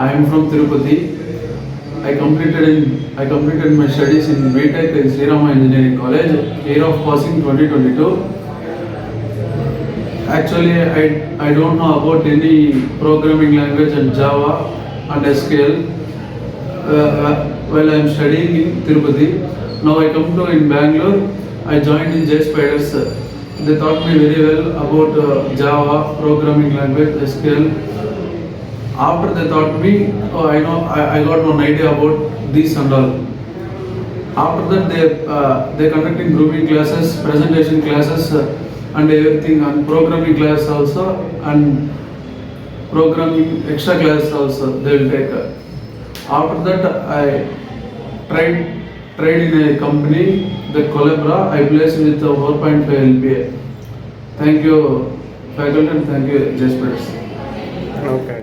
I am from Tirupati. I completed my studies in BTech in Sri Rama Engineering College, year of passing 2022. Actually, I don't know about any programming language and Java and SQL. While I am studying in Tirupati, now I come to in Bangalore. I joined in JSpiders. They taught me very well about Java, programming language, SQL. After they taught me, I got one idea about this and all. After that, they conducting grooming classes, presentation classes, and everything, and programming class also, and programming extra class also they will take. After that, I tried in a company, the Collabra. I placed with 4.5 LPA. Thank you, faculty, and thank you, JSpiders. Okay.